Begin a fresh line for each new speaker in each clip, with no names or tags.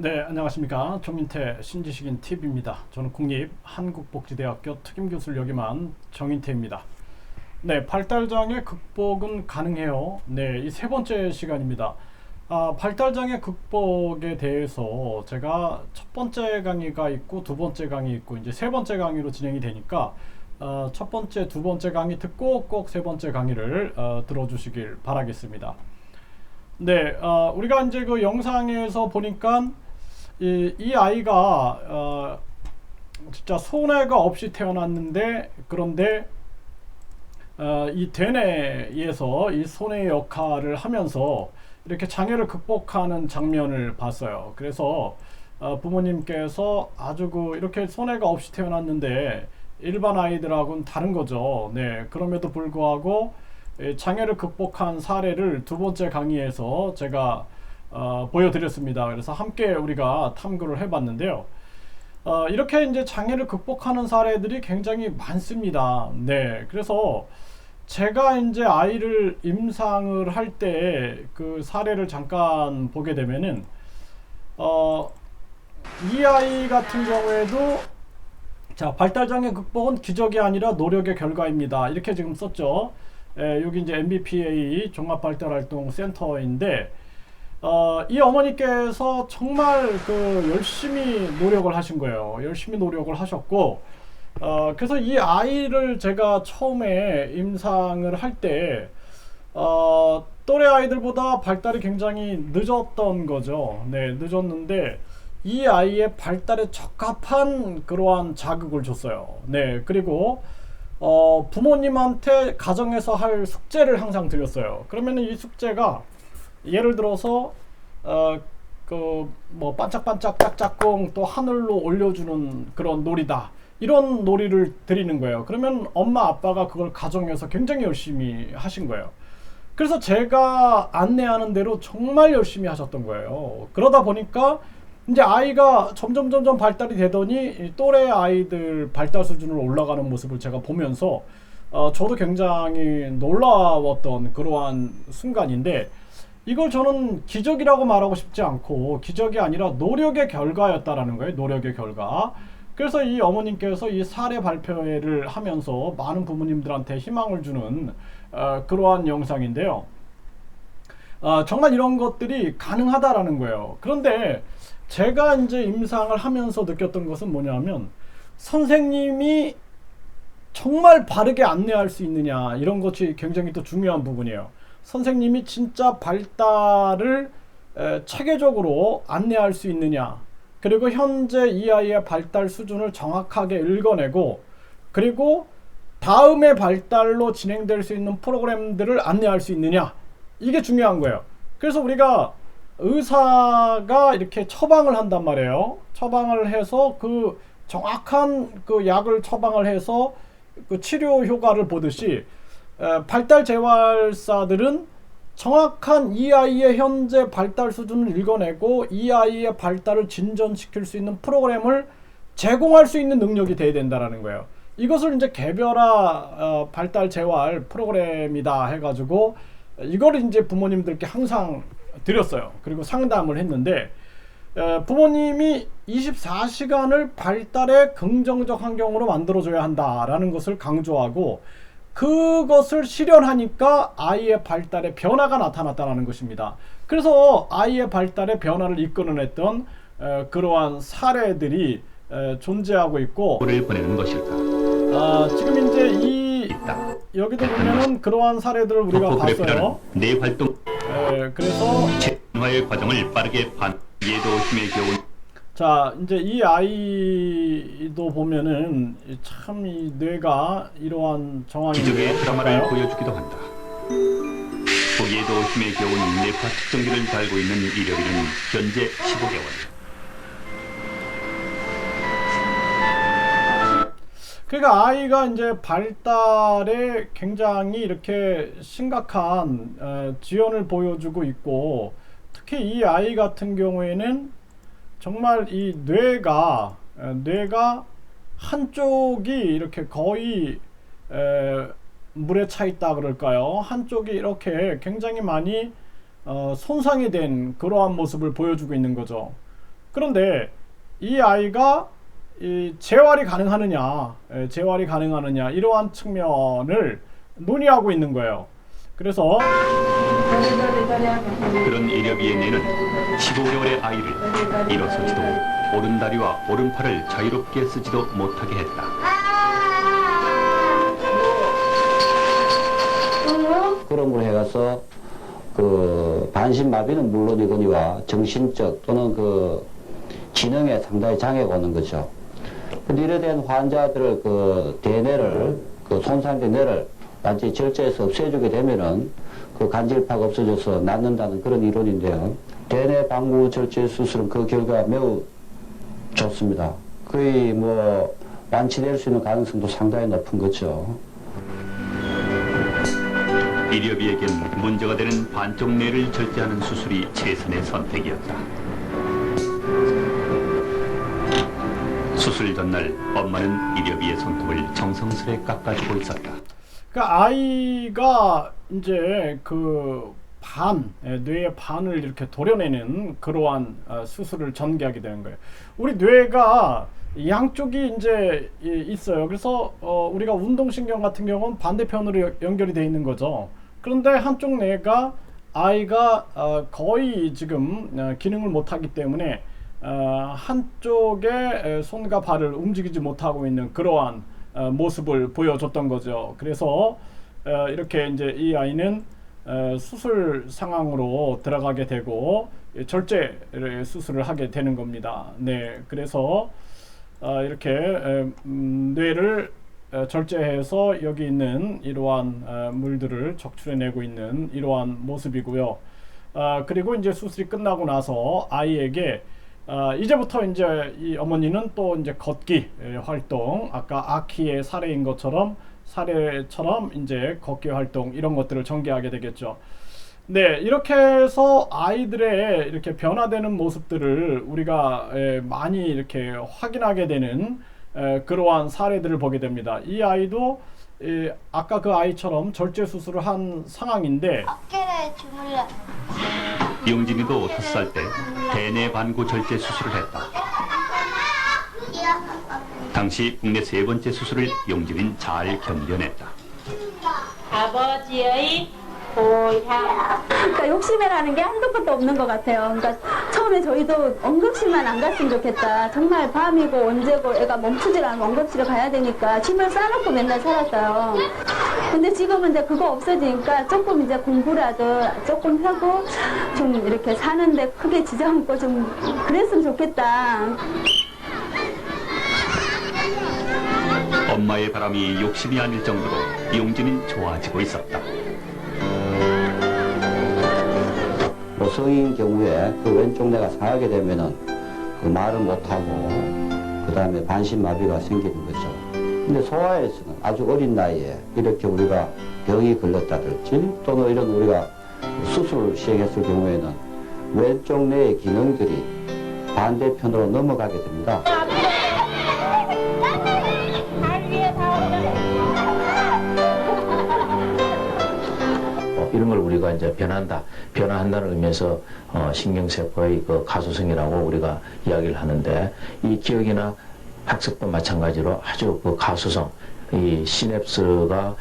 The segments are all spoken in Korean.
네, 안녕하십니까. 정인태 신지식인 TV입니다. 저는 국립한국복지대학교 특임교수를 역임한 정인태입니다. 네, 발달장애 극복은 가능해요. 네, 이 세 번째 시간입니다. 발달장애 극복에 대해서 제가 첫 번째 강의가 있고 두 번째 강의 있고 이제 세 번째 강의로 진행이 되니까 첫 번째, 두 번째 강의 듣고 꼭 세 번째 강의를 들어주시길 바라겠습니다. 네, 우리가 이제 그 영상에서 보니까 이 아이가 진짜 손해가 없이 태어났는데 그런데 이 대뇌에서 이 손해 역할을 하면서 이렇게 장애를 극복하는 장면을 봤어요. 그래서 부모님께서 아주 이렇게 손해가 없이 태어났는데 일반 아이들하고는 다른 거죠. 네, 그럼에도 불구하고 장애를 극복한 사례를 두 번째 강의에서 제가 보여드렸습니다. 그래서 함께 우리가 탐구를 해봤는데요. 이렇게 이제 장애를 극복하는 사례들이 굉장히 많습니다. 네, 그래서 제가 이제 아이를 임상을 할 때 그 사례를 잠깐 보게 되면은 이 아이 같은 경우에도 자, 발달장애 극복은 기적이 아니라 노력의 결과입니다. 이렇게 지금 썼죠. 여기 이제 MBPA 종합발달활동센터인데 이 어머니께서 정말 열심히 노력을 하신 거예요. 열심히 노력을 하셨고 그래서 이 아이를 제가 처음에 임상을 할 때 또래 아이들보다 발달이 굉장히 늦었던 거죠. 네, 늦었는데 이 아이의 발달에 적합한 그러한 자극을 줬어요. 네, 그리고 부모님한테 가정에서 할 숙제를 항상 드렸어요. 그러면 이 숙제가 예를 들어서 뭐 반짝반짝 짝짝꿍 또 하늘로 올려주는 그런 놀이다. 이런 놀이를 드리는 거예요. 그러면 엄마 아빠가 그걸 가정에서 굉장히 열심히 하신 거예요. 그래서 제가 안내하는 대로 정말 열심히 하셨던 거예요. 그러다 보니까 이제 아이가 점점 발달이 되더니 또래 아이들 발달 수준으로 올라가는 모습을 제가 보면서 저도 굉장히 놀라웠던 그러한 순간인데 이걸 저는 기적이라고 말하고 싶지 않고 기적이 아니라 노력의 결과였다라는 거예요. 노력의 결과. 그래서 이 어머님께서 이 사례 발표회를 하면서 많은 부모님들한테 희망을 주는 그러한 영상인데요. 정말 이런 것들이 가능하다라는 거예요. 그런데 제가 이제 임상을 하면서 느꼈던 것은 뭐냐면 선생님이 정말 바르게 안내할 수 있느냐 이런 것이 굉장히 또 중요한 부분이에요. 선생님이 진짜 발달을 체계적으로 안내할 수 있느냐 그리고 현재 이 아이의 발달 수준을 정확하게 읽어내고 그리고 다음의 발달로 진행될 수 있는 프로그램들을 안내할 수 있느냐 이게 중요한 거예요. 그래서 우리가 의사가 이렇게 처방을 한단 말이에요. 처방을 해서 그 정확한 그 약을 처방을 해서 그 치료 효과를 보듯이 발달 재활사들은 정확한 이 아이의 현재 발달 수준을 읽어내고 이 아이의 발달을 진전시킬 수 있는 프로그램을 제공할 수 있는 능력이 돼야 된다라는 거예요. 이것을 이제 개별화 발달 재활 프로그램이다 해가지고 이거를 이제 부모님들께 항상 드렸어요. 그리고 상담을 했는데 부모님이 24시간을 발달의 긍정적 환경으로 만들어줘야 한다라는 것을 강조하고 그것을 실현하니까 아이의 발달에 변화가 나타났다는 것입니다. 그래서 아이의 발달의 변화를 이끌어냈던 그러한 사례들이 존재하고 있고
를 보내는 것일까?
지금 이제 여기도 보면은 그러한 사례들을 우리가 봤어요.
내 활동
그래서
진화의 과정을 빠르게 이해도 힘에 겨운
자 이제 이 아이도 보면은 참 이 뇌가 이러한
기적의
정황인데요.
드라마를 보여주기도 한다. 이해도 힘에 겨운 뇌파 측정기를 달고 있는 이력이는 현재 15개월.
그러니까 아이가 이제 발달에 굉장히 이렇게 심각한 지연을 보여주고 있고 특히 이 아이 같은 경우에는 정말 이 뇌가 한쪽이 이렇게 거의 물에 차 있다 그럴까요? 한쪽이 이렇게 굉장히 많이 손상이 된 그러한 모습을 보여주고 있는 거죠. 그런데 이 아이가 재활이 가능하느냐 이러한 측면을 논의하고 있는 거예요. 그래서
그런 이력이의 뇌는 15개월의 아이를 일어서지도 오른다리와 오른팔을 자유롭게 쓰지도 못하게 했다.
그럼으로 해서 그 반신마비는 물론이거니와 정신적 또는 그 지능에 상당히 장애가 오는 거죠. 근데 이래 된 환자들을 그 대뇌를 그 손상된 뇌를 완전히 절제해서 없애주게 되면은 그 간질파가 없어져서 낫는다는 그런 이론인데요. 대뇌 방구 절제 수술은 그 결과 매우 좋습니다. 거의 뭐 완치될 수 있는 가능성도 상당히 높은 거죠.
이력이에겐 문제가 되는 반쪽 뇌를 절제하는 수술이 최선의 선택이었다. 수술 전날 엄마는 이력이의 손톱을 정성스레 깎아주고 있었다.
그러니까 아이가 이제 그 뇌의 반을 이렇게 도려내는 그러한 수술을 전개하게 되는 거예요. 우리 뇌가 양쪽이 이제 있어요. 그래서 우리가 운동신경 같은 경우는 반대편으로 연결이 되어 있는 거죠. 그런데 한쪽 뇌가 아이가 거의 지금 기능을 못하기 때문에 한쪽의 손과 발을 움직이지 못하고 있는 그러한 모습을 보여줬던 거죠. 그래서 이렇게 이제 이 아이는 수술 상황으로 들어가게 되고 절제 수술을 하게 되는 겁니다. 네, 그래서 이렇게 뇌를 절제해서 여기 있는 이러한 물들을 적출해내고 있는 이러한 모습이고요. 그리고 이제 수술이 끝나고 나서 아이에게 이제부터 이제 이 어머니는 또 이제 걷기 활동, 아까 아키의 사례인 것처럼 사례처럼 이제 걷기 활동 이런 것들을 전개하게 되겠죠. 네, 이렇게 해서 아이들의 이렇게 변화되는 모습들을 우리가 많이 이렇게 확인하게 되는 그러한 사례들을 보게 됩니다. 이 아이도 아까 그 아이처럼 절제 수술을 한 상황인데
어깨를 주물러.
용진이도 5살 때 대뇌 반구 절제 수술을 했다. 당시 국내 세 번째 수술을 용진이는 잘 견뎌냈다.
아버지의 고향.
그러니까 욕심이라는 게 한도 끝도 없는 것 같아요. 그러니까 처음에 저희도 응급실만 안 갔으면 좋겠다. 정말 밤이고 언제고 애가 멈추질 않으면 응급실을 가야 되니까 힘을 쌓아놓고 맨날 살았어요. 근데 지금은 이제 그거 없어지니까 조금 이제 공부라도 조금 하고 좀 이렇게 사는데 크게 지장 없고 좀 그랬으면 좋겠다.
엄마의 바람이 욕심이 아닐 정도로 용진이는 좋아지고 있었다.
뭐 성인 경우에 그 왼쪽 뇌가 상하게 되면은 그 말을 못하고 그 다음에 반신마비가 생기는 거죠. 근데 소아에서는 아주 어린 나이에 이렇게 우리가 병이 걸렸다든지 또는 이런 우리가 수술을 시행했을 경우에는 왼쪽 뇌의 기능들이 반대편으로 넘어가게 됩니다.
이런 걸 우리가 이제 변화한다는 의미에서 신경세포의 그 가소성이라고 우리가 이야기를 하는데, 이 기억이나 학습도 마찬가지로 아주 그 가소성, 이 시냅스가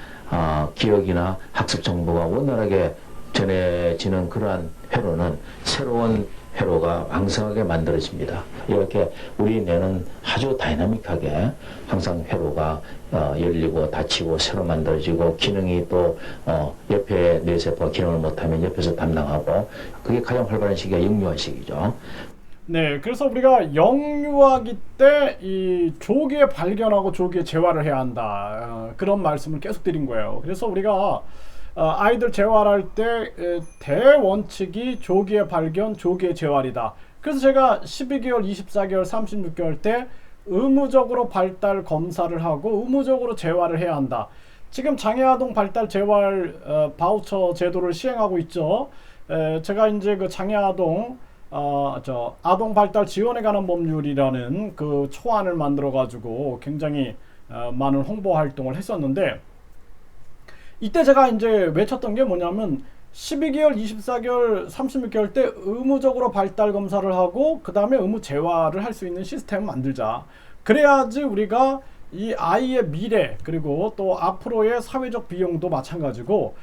기억이나 학습 정보가 원활하게 전해지는 그러한 회로는 새로운 회로가 왕성하게 만들어집니다. 이렇게 우리 뇌는 아주 다이나믹하게 항상 회로가 열리고 닫히고 새로 만들어지고, 기능이 또 옆에 뇌세포가 기능을 못하면 옆에서 담당하고, 그게 가장 활발한 시기가 영유아 시기죠.
네, 그래서 우리가 영유아기 때 이 조기에 발견하고 조기에 재활을 해야 한다. 그런 말씀을 계속 드린 거예요. 그래서 우리가 아이들 재활할 때 대원칙이 조기에 발견, 조기에 재활이다. 그래서 제가 12개월, 24개월, 36개월 때 의무적으로 발달 검사를 하고 의무적으로 재활을 해야 한다. 지금 장애아동 발달 재활 바우처 제도를 시행하고 있죠. 제가 이제 그 장애아동 아동 발달 지원에 관한 법률이라는 그 초안을 만들어 가지고 굉장히 많은 홍보 활동을 했었는데, 이때 제가 이제 외쳤던 게 뭐냐면 12개월, 24개월, 36개월 때 의무적으로 발달 검사를 하고 그 다음에 의무 재활을 할 수 있는 시스템을 만들자. 그래야지 우리가 이 아이의 미래 그리고 또 앞으로의 사회적 비용도 마찬가지고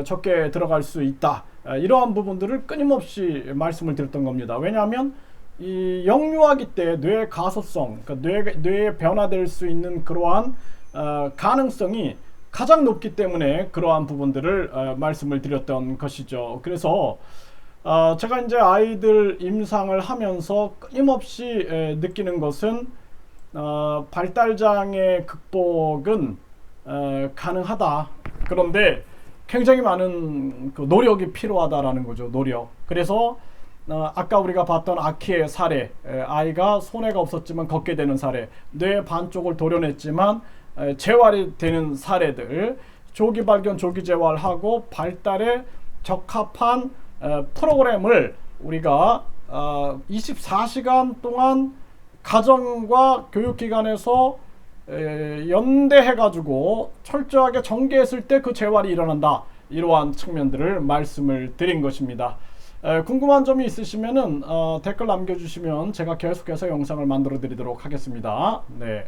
적게 들어갈 수 있다. 이러한 부분들을 끊임없이 말씀을 드렸던 겁니다. 왜냐하면 이 영유아기 때 뇌의 가소성, 그러니까 뇌에 변화될 수 있는 그러한 가능성이 가장 높기 때문에 그러한 부분들을 말씀을 드렸던 것이죠. 그래서 제가 이제 아이들 임상을 하면서 끊임없이 느끼는 것은 발달장애 극복은 가능하다. 그런데 굉장히 많은 그 노력이 필요하다라는 거죠. 노력. 그래서 아까 우리가 봤던 아키의 사례, 아이가 손해가 없었지만 걷게 되는 사례, 뇌 반쪽을 도려냈지만 재활이 되는 사례들, 조기 발견, 조기 재활하고 발달에 적합한 프로그램을 우리가 24시간 동안 가정과 교육기관에서 연대해가지고 철저하게 전개했을 때 그 재활이 일어난다. 이러한 측면들을 말씀을 드린 것입니다. 궁금한 점이 있으시면은 댓글 남겨주시면 제가 계속해서 영상을 만들어 드리도록 하겠습니다. 네.